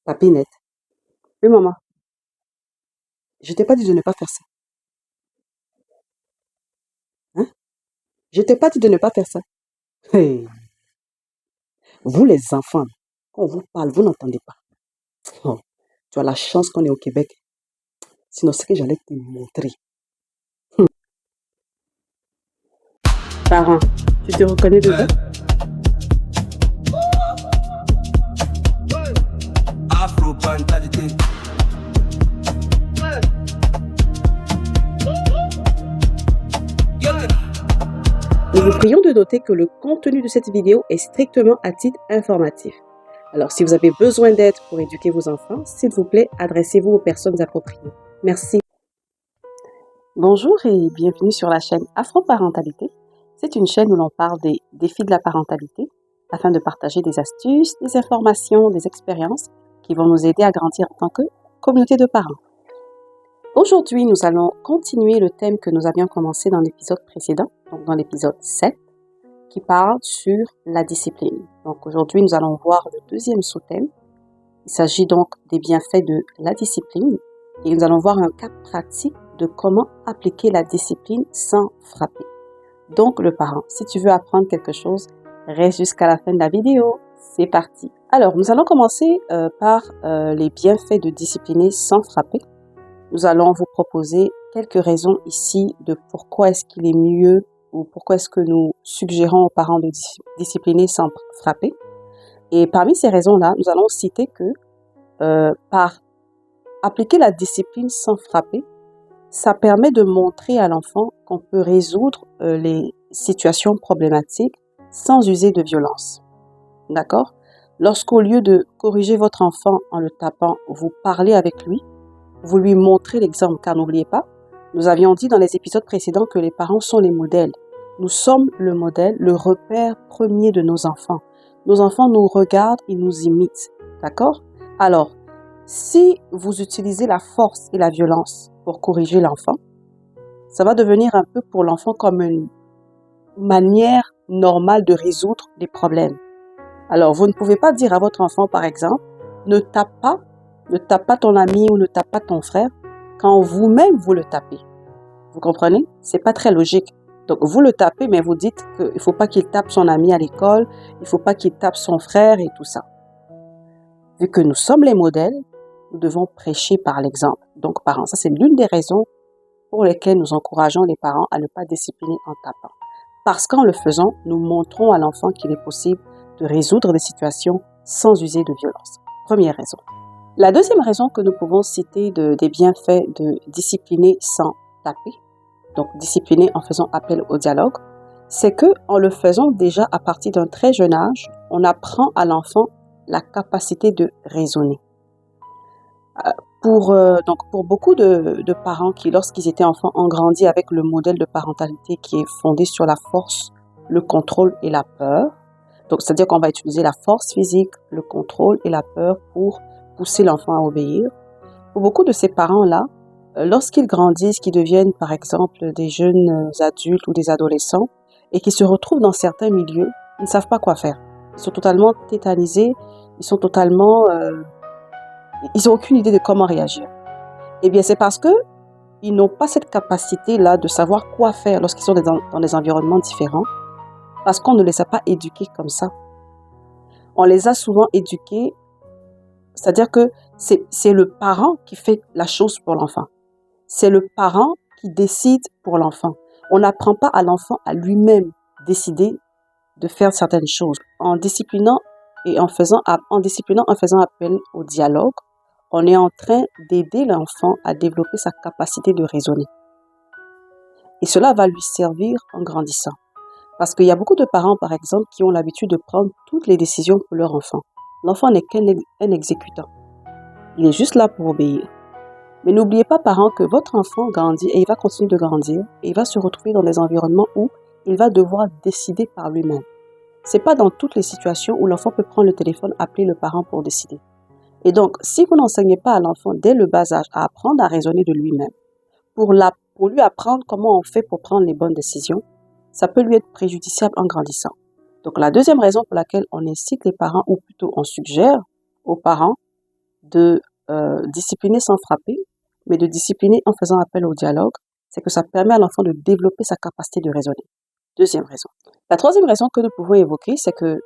Papinette. Oui, maman. Je t'ai pas dit de ne pas faire ça. Hein? Je t'ai pas dit de ne pas faire ça. Hey, vous les enfants, quand on vous parle, vous n'entendez pas. Oh, tu as la chance qu'on est au Québec. Sinon, c'est que j'allais te montrer. Parents, tu te reconnais dedans? Afro mentalité. Nous vous prions de noter que le contenu de cette vidéo est strictement à titre informatif. Alors, si vous avez besoin d'aide pour éduquer vos enfants, s'il vous plaît, adressez-vous aux personnes appropriées. Merci. Bonjour et bienvenue sur la chaîne Afro-Parentalité. C'est une chaîne où l'on parle des défis de la parentalité afin de partager des astuces, des informations, des expériences qui vont nous aider à grandir en tant que communauté de parents. Aujourd'hui, nous allons continuer le thème que nous avions commencé dans l'épisode précédent, donc dans l'épisode 7, qui parle sur la discipline. Donc aujourd'hui, nous allons voir le deuxième sous-thème. Il s'agit donc des bienfaits de la discipline et nous allons voir un cas pratique de comment appliquer la discipline sans frapper. Donc le parent, si tu veux apprendre quelque chose, reste jusqu'à la fin de la vidéo. C'est parti. Alors, nous allons commencer par les bienfaits de discipliner sans frapper. Nous allons vous proposer quelques raisons ici de pourquoi est-ce qu'il est mieux ou pourquoi est-ce que nous suggérons aux parents de discipliner sans frapper. Et parmi ces raisons-là, nous allons citer que par appliquer la discipline sans frapper, ça permet de montrer à l'enfant qu'on peut résoudre les situations problématiques sans user de violence. D'accord? Lorsqu'au lieu de corriger votre enfant en le tapant, vous parlez avec lui, vous lui montrez l'exemple, car n'oubliez pas, nous avions dit dans les épisodes précédents que les parents sont les modèles. Nous sommes le modèle, le repère premier de nos enfants. Nos enfants nous regardent et nous imitent. D'accord? Alors, si vous utilisez la force et la violence pour corriger l'enfant, ça va devenir un peu pour l'enfant comme une manière normale de résoudre les problèmes. Alors, vous ne pouvez pas dire à votre enfant, par exemple, ne tape pas ton ami ou ne tape pas ton frère quand vous-même vous le tapez. Vous comprenez? C'est pas très logique. Donc, vous le tapez, mais vous dites qu'il ne faut pas qu'il tape son ami à l'école, il ne faut pas qu'il tape son frère et tout ça. Vu que nous sommes les modèles, nous devons prêcher par l'exemple. Donc, parents, ça c'est l'une des raisons pour lesquelles nous encourageons les parents à ne pas discipliner en tapant. Parce qu'en le faisant, nous montrons à l'enfant qu'il est possible de résoudre des situations sans user de violence. Première raison. La deuxième raison que nous pouvons citer des bienfaits de discipliner sans taper, donc discipliner en faisant appel au dialogue, c'est que en le faisant déjà à partir d'un très jeune âge, on apprend à l'enfant la capacité de raisonner. Pour beaucoup de parents qui, lorsqu'ils étaient enfants, ont grandi avec le modèle de parentalité qui est fondé sur la force, le contrôle et la peur, donc c'est-à-dire qu'on va utiliser la force physique, le contrôle et la peur pour pousser l'enfant à obéir. Pour beaucoup de ces parents-là, lorsqu'ils grandissent, qu'ils deviennent par exemple des jeunes adultes ou des adolescents et qui se retrouvent dans certains milieux, ils ne savent pas quoi faire. Ils sont totalement tétanisés, ils n'ont aucune idée de comment réagir. Eh bien, c'est parce que ils n'ont pas cette capacité-là de savoir quoi faire lorsqu'ils sont dans des environnements différents, parce qu'on ne les a pas éduqués comme ça. On les a souvent éduqués, c'est-à-dire que c'est le parent qui fait la chose pour l'enfant. C'est le parent qui décide pour l'enfant. On n'apprend pas à l'enfant à lui-même décider de faire certaines choses. En disciplinant en faisant appel au dialogue, on est en train d'aider l'enfant à développer sa capacité de raisonner. Et cela va lui servir en grandissant. Parce qu'il y a beaucoup de parents, par exemple, qui ont l'habitude de prendre toutes les décisions pour leur enfant. L'enfant n'est qu'un exécutant. Il est juste là pour obéir. Mais n'oubliez pas, parents, que votre enfant grandit et il va continuer de grandir et il va se retrouver dans des environnements où il va devoir décider par lui-même. C'est pas dans toutes les situations où l'enfant peut prendre le téléphone, appeler le parent pour décider. Et donc, si vous n'enseignez pas à l'enfant dès le bas âge à apprendre à raisonner de lui-même, pour lui apprendre comment on fait pour prendre les bonnes décisions, ça peut lui être préjudiciable en grandissant. Donc, la deuxième raison pour laquelle on incite les parents, ou plutôt on suggère aux parents de discipliner sans frapper, mais de discipliner en faisant appel au dialogue, c'est que ça permet à l'enfant de développer sa capacité de raisonner. Deuxième raison. La troisième raison que nous pouvons évoquer, c'est que,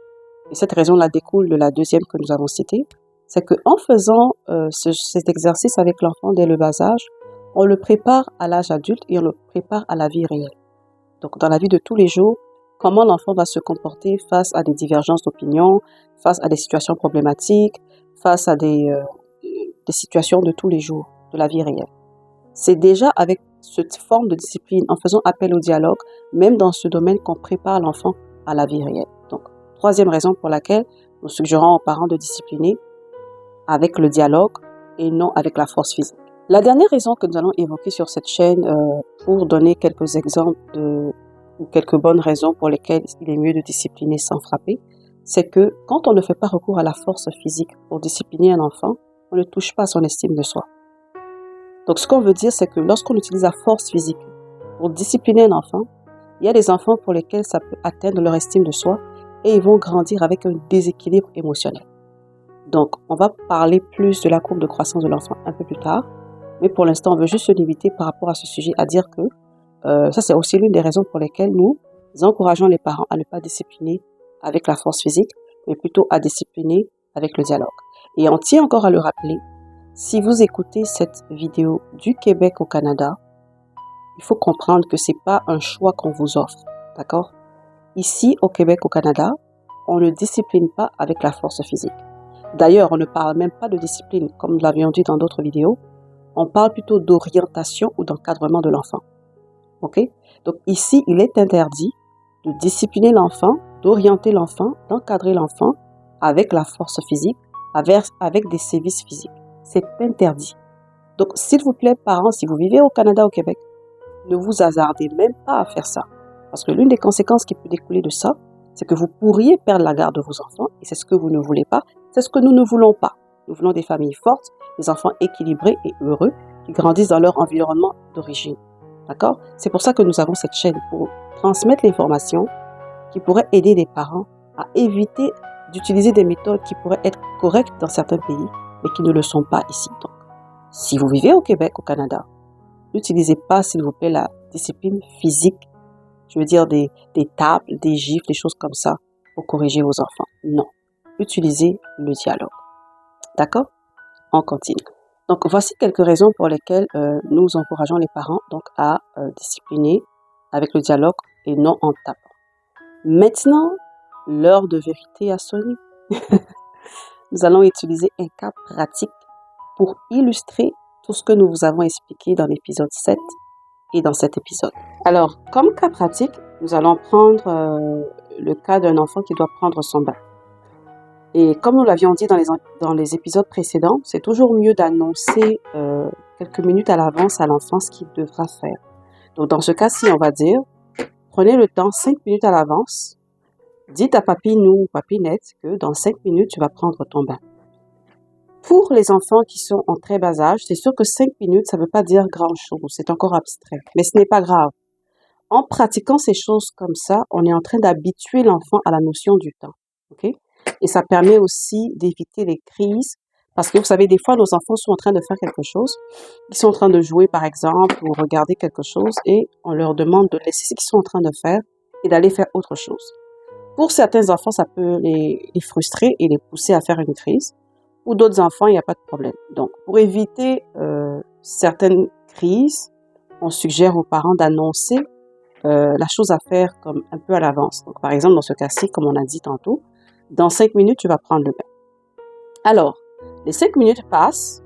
et cette raison-là découle de la deuxième que nous avons citée, c'est qu'en faisant cet exercice avec l'enfant dès le bas âge, on le prépare à l'âge adulte et on le prépare à la vie réelle. Donc, dans la vie de tous les jours, comment l'enfant va se comporter face à des divergences d'opinion, face à des situations problématiques, face à des situations de tous les jours, de la vie réelle. C'est déjà avec cette forme de discipline, en faisant appel au dialogue, même dans ce domaine, qu'on prépare l'enfant à la vie réelle. Donc, troisième raison pour laquelle nous suggérons aux parents de discipliner avec le dialogue et non avec la force physique. La dernière raison que nous allons évoquer sur cette chaîne, pour donner quelques exemples ou quelques bonnes raisons pour lesquelles il est mieux de discipliner sans frapper, c'est que quand on ne fait pas recours à la force physique pour discipliner un enfant, on ne touche pas à son estime de soi. Donc, ce qu'on veut dire, c'est que lorsqu'on utilise la force physique pour discipliner un enfant, il y a des enfants pour lesquels ça peut atteindre leur estime de soi et ils vont grandir avec un déséquilibre émotionnel. Donc, on va parler plus de la courbe de croissance de l'enfant un peu plus tard, mais pour l'instant, on veut juste se limiter par rapport à ce sujet à dire que ça, c'est aussi l'une des raisons pour lesquelles nous encourageons les parents à ne pas discipliner avec la force physique, mais plutôt à discipliner avec le dialogue. Et on tient encore à le rappeler, si vous écoutez cette vidéo du Québec au Canada, il faut comprendre que c'est pas un choix qu'on vous offre, d'accord? Ici, au Québec, au Canada, on ne discipline pas avec la force physique. D'ailleurs, on ne parle même pas de discipline, comme nous l'avions dit dans d'autres vidéos. On parle plutôt d'orientation ou d'encadrement de l'enfant. OK? Donc ici, il est interdit de discipliner l'enfant, d'orienter l'enfant, d'encadrer l'enfant avec la force physique, avec des sévices physiques. C'est interdit. Donc, s'il vous plaît, parents, si vous vivez au Canada, au Québec, ne vous hasardez même pas à faire ça. Parce que l'une des conséquences qui peut découler de ça, c'est que vous pourriez perdre la garde de vos enfants, et c'est ce que vous ne voulez pas, c'est ce que nous ne voulons pas. Nous voulons des familles fortes, des enfants équilibrés et heureux, qui grandissent dans leur environnement d'origine. D'accord? C'est pour ça que nous avons cette chaîne, pour transmettre l'information qui pourrait aider les parents à éviter d'utiliser des méthodes qui pourraient être correctes dans certains pays, mais qui ne le sont pas ici. Donc, si vous vivez au Québec, au Canada, n'utilisez pas, s'il vous plaît, la discipline physique, je veux dire des tables, des gifles, des choses comme ça, pour corriger vos enfants. Non. Utilisez le dialogue. D'accord? On continue. Donc, voici quelques raisons pour lesquelles nous encourageons les parents donc, à discipliner avec le dialogue et non en tapant. Maintenant, l'heure de vérité a sonné. Nous allons utiliser un cas pratique pour illustrer tout ce que nous vous avons expliqué dans l'épisode 7 et dans cet épisode. Alors, comme cas pratique, nous allons prendre le cas d'un enfant qui doit prendre son bain. Et comme nous l'avions dit dans les épisodes précédents, c'est toujours mieux d'annoncer quelques minutes à l'avance à l'enfant ce qu'il devra faire. Donc, dans ce cas-ci, on va dire, prenez le temps 5 minutes à l'avance. Dites à papinou ou papinette que dans 5 minutes, tu vas prendre ton bain. Pour les enfants qui sont en très bas âge, c'est sûr que 5 minutes, ça ne veut pas dire grand-chose. C'est encore abstrait. Mais ce n'est pas grave. En pratiquant ces choses comme ça, on est en train d'habituer l'enfant à la notion du temps. OK? Et ça permet aussi d'éviter les crises. Parce que vous savez, des fois, nos enfants sont en train de faire quelque chose. Ils sont en train de jouer, par exemple, ou regarder quelque chose. Et on leur demande de laisser ce qu'ils sont en train de faire et d'aller faire autre chose. Pour certains enfants, ça peut les frustrer et les pousser à faire une crise. Pour d'autres enfants, il n'y a pas de problème. Donc, pour éviter certaines crises, on suggère aux parents d'annoncer la chose à faire comme un peu à l'avance. Donc, par exemple, dans ce cas-ci, comme on a dit tantôt, dans 5 minutes, tu vas prendre le bain. Alors, les 5 minutes passent,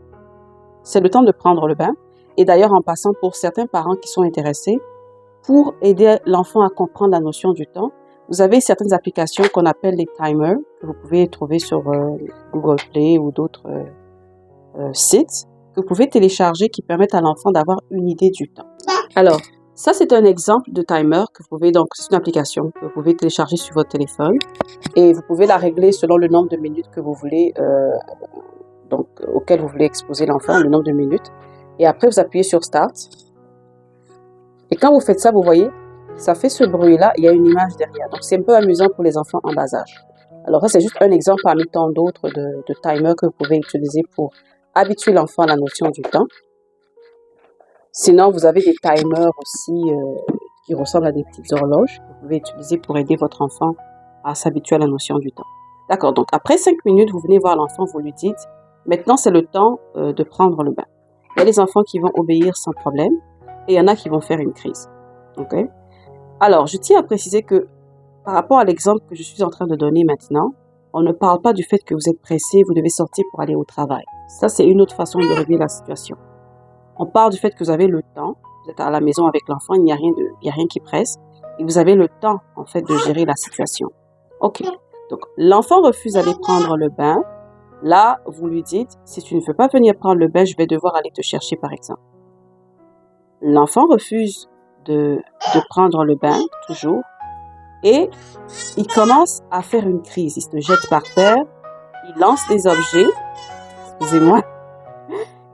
c'est le temps de prendre le bain. Et d'ailleurs, en passant, pour certains parents qui sont intéressés, pour aider l'enfant à comprendre la notion du temps, vous avez certaines applications qu'on appelle les timers, que vous pouvez trouver sur Google Play ou d'autres sites, que vous pouvez télécharger qui permettent à l'enfant d'avoir une idée du temps. Alors, ça, c'est un exemple de timer que vous pouvez, donc, c'est une application que vous pouvez télécharger sur votre téléphone et vous pouvez la régler selon le nombre de minutes que vous voulez, donc, auquel vous voulez exposer l'enfant, le nombre de minutes. Et après, vous appuyez sur Start. Et quand vous faites ça, vous voyez, ça fait ce bruit-là, il y a une image derrière. Donc, c'est un peu amusant pour les enfants en bas âge. Alors ça, c'est juste un exemple parmi tant d'autres de timers que vous pouvez utiliser pour habituer l'enfant à la notion du temps. Sinon, vous avez des timers aussi qui ressemblent à des petites horloges que vous pouvez utiliser pour aider votre enfant à s'habituer à la notion du temps. D'accord, donc après 5 minutes, vous venez voir l'enfant, vous lui dites, maintenant c'est le temps de prendre le bain. Il y a des enfants qui vont obéir sans problème et il y en a qui vont faire une crise. Ok? Alors, je tiens à préciser que par rapport à l'exemple que je suis en train de donner maintenant, on ne parle pas du fait que vous êtes pressé, vous devez sortir pour aller au travail. Ça, c'est une autre façon de régler la situation. On parle du fait que vous avez le temps, vous êtes à la maison avec l'enfant, il n'y a rien qui presse, et vous avez le temps, en fait, de gérer la situation. Ok. Donc, l'enfant refuse d'aller prendre le bain. Là, vous lui dites, si tu ne veux pas venir prendre le bain, je vais devoir aller te chercher, par exemple. L'enfant refuse de prendre le bain, toujours, et il commence à faire une crise. Il se jette par terre, il lance des objets, excusez-moi,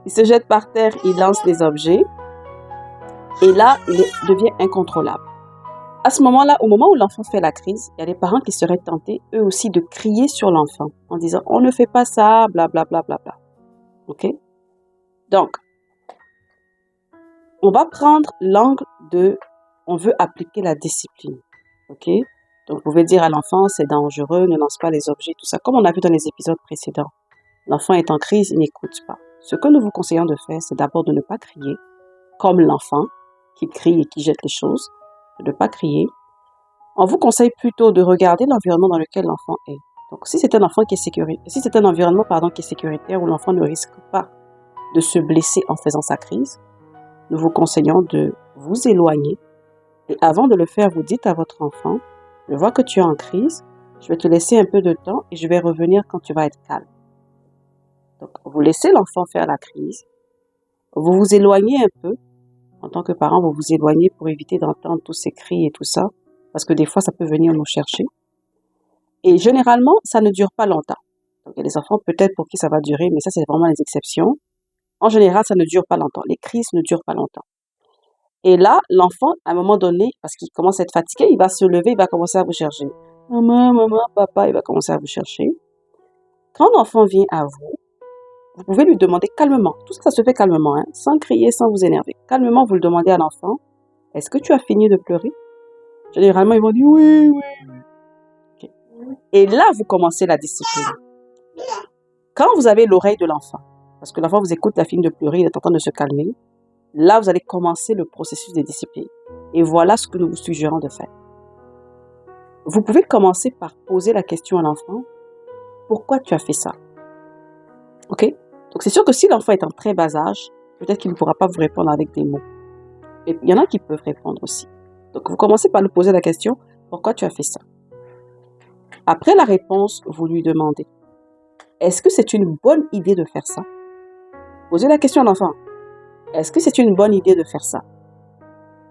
il se jette par terre, il lance des objets, et là, il devient incontrôlable. À ce moment-là, au moment où l'enfant fait la crise, il y a des parents qui seraient tentés, eux aussi, de crier sur l'enfant en disant « on ne fait pas ça, blablabla. Bla, bla, bla. » Ok? Donc, on va prendre l'angle de « on veut appliquer la discipline. » Ok? Donc, vous pouvez dire à l'enfant « c'est dangereux, ne lance pas les objets, tout ça », comme on a vu dans les épisodes précédents. L'enfant est en crise, il n'écoute pas. Ce que nous vous conseillons de faire, c'est d'abord de ne pas crier, comme l'enfant qui crie et qui jette les choses, de ne pas crier. On vous conseille plutôt de regarder l'environnement dans lequel l'enfant est. Donc, si c'est un enfant qui est sécuritaire, si c'est un environnement, qui est sécuritaire, où l'enfant ne risque pas de se blesser en faisant sa crise, nous vous conseillons de vous éloigner. Et avant de le faire, vous dites à votre enfant, je vois que tu es en crise, je vais te laisser un peu de temps et je vais revenir quand tu vas être calme. Donc, vous laissez l'enfant faire la crise, vous vous éloignez un peu. En tant que parent, vous vous éloignez pour éviter d'entendre tous ces cris et tout ça, parce que des fois, ça peut venir nous chercher. Et généralement, ça ne dure pas longtemps. Donc, il y a des enfants peut-être pour qui ça va durer, mais ça, c'est vraiment les exceptions. En général, ça ne dure pas longtemps. Les crises ne durent pas longtemps. Et là, l'enfant, à un moment donné, parce qu'il commence à être fatigué, il va se lever, il va commencer à vous chercher. Maman, papa, il va commencer à vous chercher. Quand l'enfant vient à vous, vous pouvez lui demander calmement, tout ça se fait calmement, hein, sans crier, sans vous énerver. Calmement, vous le demandez à l'enfant, est-ce que tu as fini de pleurer? Généralement, ils vont dire oui. Okay. Et là, vous commencez la discipline. Quand vous avez l'oreille de l'enfant, parce que l'enfant vous écoute, il a fini de pleurer, il est en train de se calmer, là, vous allez commencer le processus de discipline. Et voilà ce que nous vous suggérons de faire. Vous pouvez commencer par poser la question à l'enfant, pourquoi tu as fait ça? Ok? Donc, c'est sûr que si l'enfant est en très bas âge, peut-être qu'il ne pourra pas vous répondre avec des mots. Et il y en a qui peuvent répondre aussi. Donc, vous commencez par lui poser la question, pourquoi tu as fait ça? Après la réponse, vous lui demandez, est-ce que c'est une bonne idée de faire ça? Posez la question à l'enfant, est-ce que c'est une bonne idée de faire ça?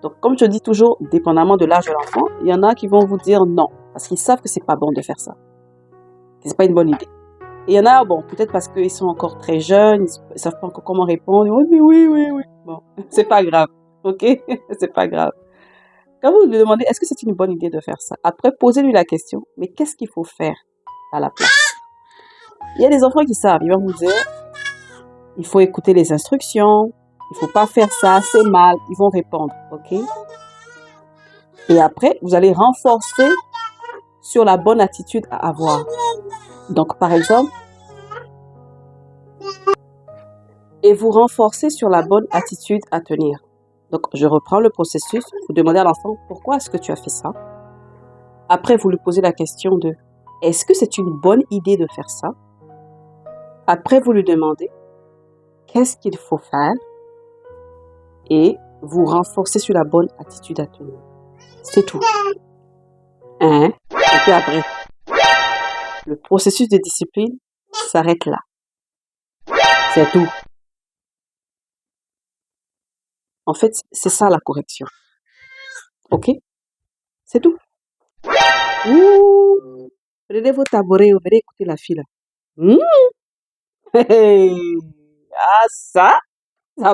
Donc, comme je dis toujours, dépendamment de l'âge de l'enfant, il y en a qui vont vous dire non, parce qu'ils savent que c'est pas bon de faire ça. Que c'est pas une bonne idée. Et il y en a, bon, peut-être parce qu'ils sont encore très jeunes, ils ne savent pas encore comment répondre. Ils vont dire oui. Bon, c'est pas grave, ok? C'est pas grave. Quand vous lui demandez, est-ce que c'est une bonne idée de faire ça? Après, posez-lui la question, mais qu'est-ce qu'il faut faire à la place? Il y a des enfants qui savent, ils vont vous dire, il faut écouter les instructions, il faut pas faire ça, c'est mal. Ils vont répondre, ok? Et après, vous allez renforcer sur la bonne attitude à avoir. Donc, par exemple, et vous renforcez sur la bonne attitude à tenir. Donc, je reprends le processus. Vous demandez à l'enfant, pourquoi est-ce que tu as fait ça? Après, vous lui posez la question de, est-ce que c'est une bonne idée de faire ça? Après, vous lui demandez, qu'est-ce qu'il faut faire? Et vous renforcez sur la bonne attitude à tenir. C'est tout. Et puis après, le processus de discipline s'arrête là. C'est tout. En fait, c'est ça la correction. Ok? C'est tout. Ouh! Prenez vos tabourets, vous verrez écouter la fille là. Hey! Ah, ça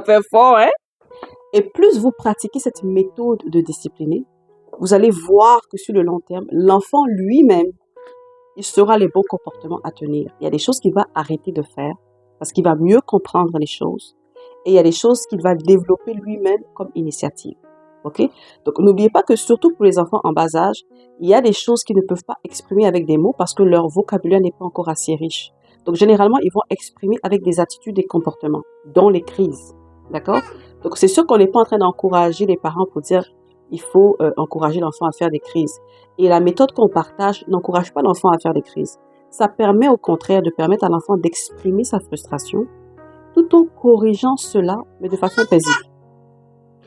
fait fort, hein? Et plus vous pratiquez cette méthode de discipliner, vous allez voir que sur le long terme, l'enfant lui-même, il saura les bons comportements à tenir. Il y a des choses qu'il va arrêter de faire parce qu'il va mieux comprendre les choses. Et il y a des choses qu'il va développer lui-même comme initiative. OK? Donc, n'oubliez pas que surtout pour les enfants en bas âge, il y a des choses qu'ils ne peuvent pas exprimer avec des mots parce que leur vocabulaire n'est pas encore assez riche. Donc, généralement, ils vont exprimer avec des attitudes et comportements, dont les crises. D'accord? Donc, c'est sûr qu'on n'est pas en train d'encourager les parents pour dire il faut encourager l'enfant à faire des crises. Et la méthode qu'on partage n'encourage pas l'enfant à faire des crises. Ça permet au contraire de permettre à l'enfant d'exprimer sa frustration tout en corrigeant cela, mais de façon paisible.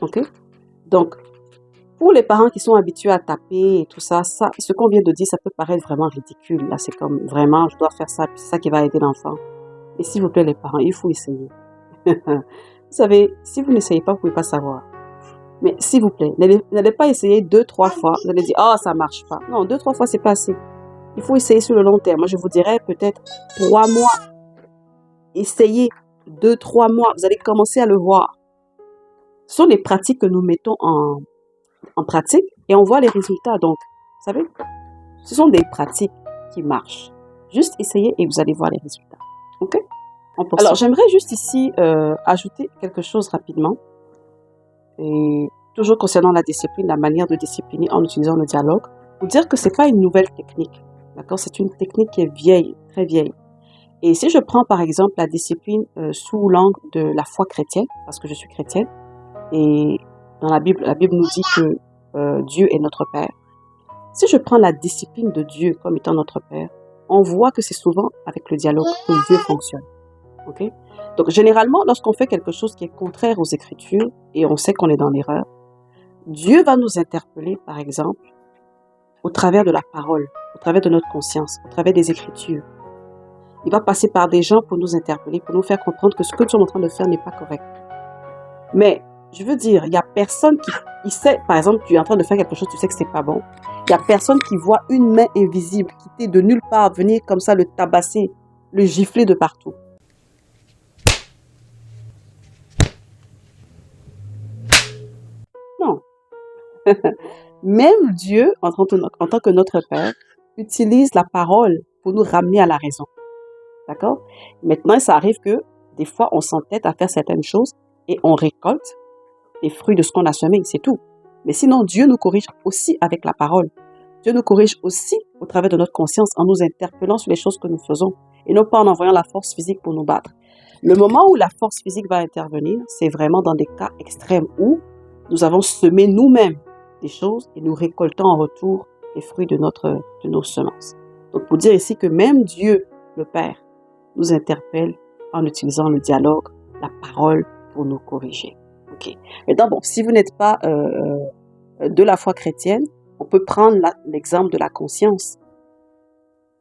OK? Donc, pour les parents qui sont habitués à taper et tout ça, ce qu'on vient de dire, ça peut paraître vraiment ridicule. Là, c'est comme vraiment, je dois faire ça, puis c'est ça qui va aider l'enfant. Et s'il vous plaît, les parents, il faut essayer. Vous savez, si vous n'essayez pas, vous ne pouvez pas savoir. Mais s'il vous plaît, n'allez pas essayer 2-3 fois. Vous allez dire, ah, ça marche pas. Non, 2-3 fois, c'est pas assez. Il faut essayer sur le long terme. Moi, je vous dirais peut-être 3 mois. Essayez 2-3 mois. Vous allez commencer à le voir. Ce sont les pratiques que nous mettons en pratique et on voit les résultats. Donc, vous savez, ce sont des pratiques qui marchent. Juste essayez et vous allez voir les résultats. OK? Alors, j'aimerais juste ici ajouter quelque chose rapidement. Et toujours concernant la discipline, la manière de discipliner en utilisant le dialogue, pour dire que c'est pas une nouvelle technique. D'accord? C'est une technique qui est vieille, très vieille. Et si je prends par exemple la discipline sous l'angle de la foi chrétienne, parce que je suis chrétienne, et dans la Bible nous dit que Dieu est notre Père. Si je prends la discipline de Dieu comme étant notre Père, on voit que c'est souvent avec le dialogue que Dieu fonctionne. OK? Donc, généralement, lorsqu'on fait quelque chose qui est contraire aux Écritures et on sait qu'on est dans l'erreur, Dieu va nous interpeller, par exemple, au travers de la parole, au travers de notre conscience, au travers des Écritures. Il va passer par des gens pour nous interpeller, pour nous faire comprendre que ce que nous sommes en train de faire n'est pas correct. Mais, je veux dire, il n'y a personne qui sait, par exemple, tu es en train de faire quelque chose, tu sais que c'est pas bon. Il n'y a personne qui voit une main invisible quitter de nulle part, venir comme ça le tabasser, le gifler de partout. Non. Même Dieu, en tant que notre Père, utilise la parole pour nous ramener à la raison. D'accord? Maintenant, ça arrive que des fois, on s'entête à faire certaines choses et on récolte les fruits de ce qu'on a semé, c'est tout. Mais sinon, Dieu nous corrige aussi avec la parole. Dieu nous corrige aussi au travers de notre conscience en nous interpellant sur les choses que nous faisons et non pas en envoyant la force physique pour nous battre. Le moment où la force physique va intervenir, c'est vraiment dans des cas extrêmes où nous avons semé nous-mêmes des choses et nous récoltons en retour les fruits de nos semences. Donc, pour dire ici que même Dieu, le Père, nous interpelle en utilisant le dialogue, la parole pour nous corriger. OK. Maintenant, bon, si vous n'êtes pas de la foi chrétienne, on peut prendre l'exemple de la conscience.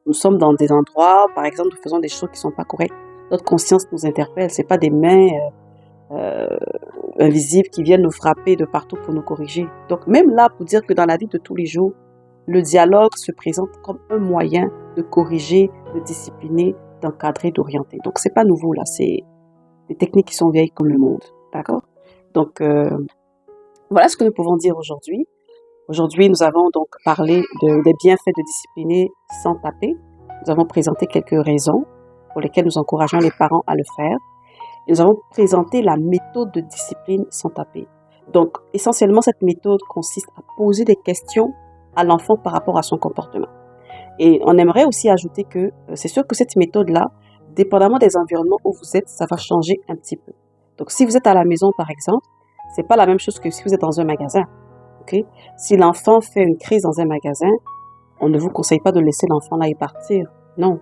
Nous sommes dans des endroits, par exemple, nous faisons des choses qui ne sont pas correctes. Notre conscience nous interpelle. Ce n'est pas des mains invisibles qui viennent nous frapper de partout pour nous corriger. Donc, même là, pour dire que dans la vie de tous les jours, le dialogue se présente comme un moyen de corriger, de discipliner, d'encadrer, d'orienter. Donc, ce n'est pas nouveau, là. C'est des techniques qui sont vieilles comme le monde. D'accord? Donc, voilà ce que nous pouvons dire aujourd'hui. Aujourd'hui, nous avons donc parlé des bienfaits de discipliner sans taper. Nous avons présenté quelques raisons pour lesquelles nous encourageons les parents à le faire. Et nous avons présenté la méthode de discipline sans taper. Donc, essentiellement, cette méthode consiste à poser des questions à l'enfant par rapport à son comportement. Et on aimerait aussi ajouter que c'est sûr que cette méthode-là, dépendamment des environnements où vous êtes, ça va changer un petit peu. Donc, si vous êtes à la maison, par exemple, c'est pas la même chose que si vous êtes dans un magasin. Okay? Si l'enfant fait une crise dans un magasin, on ne vous conseille pas de laisser l'enfant là et partir. Non.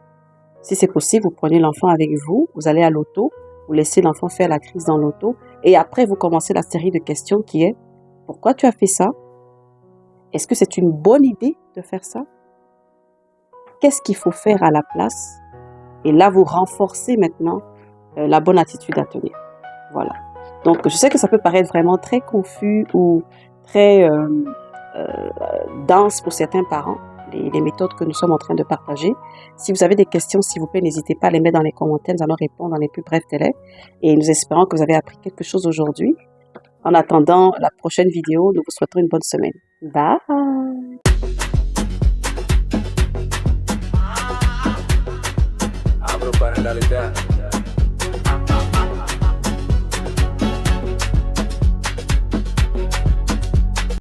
Si c'est possible, vous prenez l'enfant avec vous, vous allez à l'auto, vous laissez l'enfant faire la crise dans l'auto, et après, vous commencez la série de questions qui est « Pourquoi tu as fait ça? Est-ce que c'est une bonne idée de faire ça? Qu'est-ce qu'il faut faire à la place? » Et là, vous renforcez maintenant la bonne attitude à tenir. Voilà. Donc, je sais que ça peut paraître vraiment très confus ou très dense pour certains parents, les méthodes que nous sommes en train de partager. Si vous avez des questions, s'il vous plaît, n'hésitez pas à les mettre dans les commentaires. Nous allons répondre dans les plus brefs délais. Et nous espérons que vous avez appris quelque chose aujourd'hui. En attendant la prochaine vidéo, nous vous souhaitons une bonne semaine. Bye! para realidad.